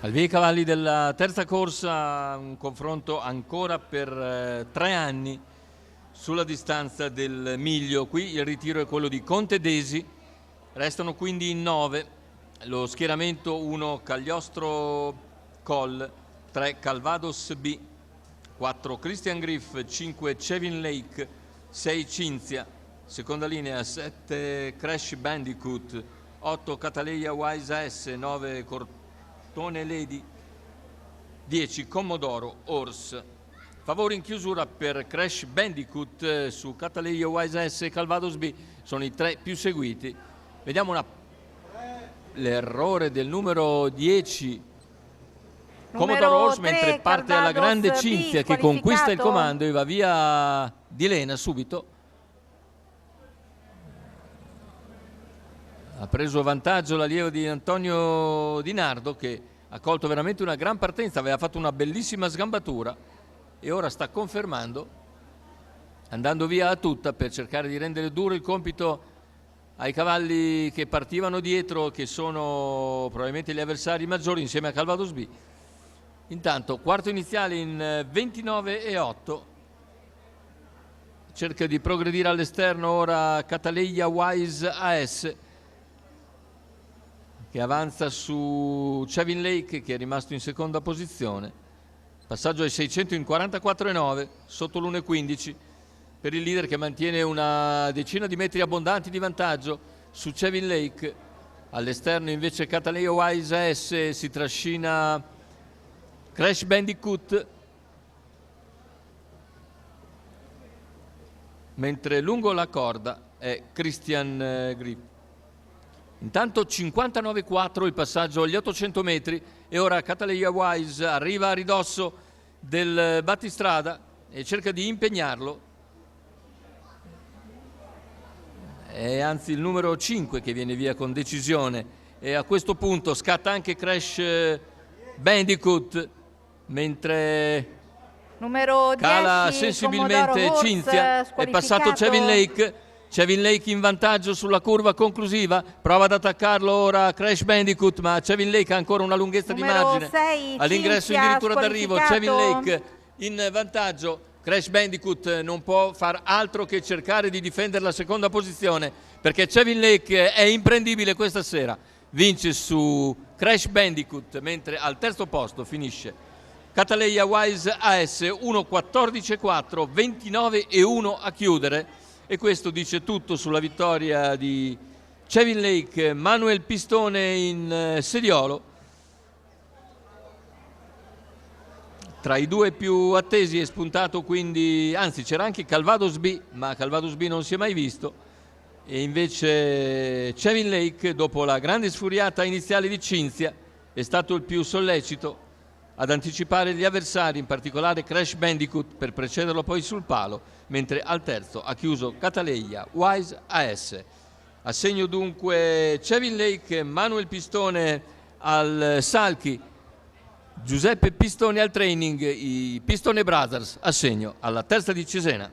Al via i cavalli della terza corsa, un confronto ancora per 3 anni sulla distanza del miglio. Qui il ritiro è quello di Conte Desi, restano quindi in 9. Lo schieramento: 1 Cagliostro Coll, 3 Calvados B, 4 Christian Griff, 5 Chevin Lake, 6 Cinzia, seconda linea 7 Crash Bandicoot, 8 Cataleya Wise AS, 9 Cortone Lady, 10 Commodoro Horse. Favori in chiusura per Crash Bandicoot su Cataleya Wise AS e Calvados B, sono i 3 più seguiti. Vediamo l'errore del numero 10 Commodoro Horse, mentre parte alla grande Cinzia che conquista il comando e va via di lena subito. Ha preso vantaggio l'allievo di Antonio Di Nardo, che ha colto veramente una gran partenza, aveva fatto una bellissima sgambatura e ora sta confermando, andando via a tutta per cercare di rendere duro il compito ai cavalli che partivano dietro, che sono probabilmente gli avversari maggiori insieme a Calvados B. Intanto quarto iniziale in 29,8, cerca di progredire all'esterno ora Cataleya Wise AS, che avanza su Chevin Lake, che è rimasto in seconda posizione. Passaggio ai 600 in 44,9, sotto l'1,15 per il leader, che mantiene una decina di metri abbondanti di vantaggio su Chevin Lake. All'esterno invece Cataleya Wise AS, si trascina Crash Bandicoot, mentre lungo la corda è Christian Grip. Intanto 59,4 il passaggio agli 800 metri e ora Cataleya Wise arriva a ridosso del battistrada e cerca di impegnarlo. È anzi il numero 5 che viene via con decisione, e a questo punto scatta anche Crash Bandicoot, mentre numero 10, cala sensibilmente Cinzia. È passato Chevin Lake. Chevin Lake in vantaggio sulla curva conclusiva, prova ad attaccarlo ora Crash Bandicoot, ma Chevin Lake ha ancora una lunghezza di margine. All'ingresso addirittura d'arrivo Chevin Lake in vantaggio. Crash Bandicoot non può far altro che cercare di difendere la seconda posizione, perché Chevin Lake è imprendibile questa sera. Vince su Crash Bandicoot, mentre al terzo posto finisce Cataleya Wise AS, 1,14,4, 29,1 a chiudere. E questo dice tutto sulla vittoria di Chevin Lake. Manuel Pistone in sediolo. Tra i due più attesi è spuntato quindi, anzi c'era anche Calvados B, ma Calvados B non si è mai visto. E invece Chevin Lake, dopo la grande sfuriata iniziale di Cinzia, è stato il più sollecito ad anticipare gli avversari, in particolare Crash Bandicoot, per precederlo poi sul palo, mentre al terzo ha chiuso Cataleya Wise AS. Assegno dunque Chevin Lake, Manuel Pistone al sulky, Giuseppe Pistone al training, i Pistone Brothers assegno alla testa di Cesena.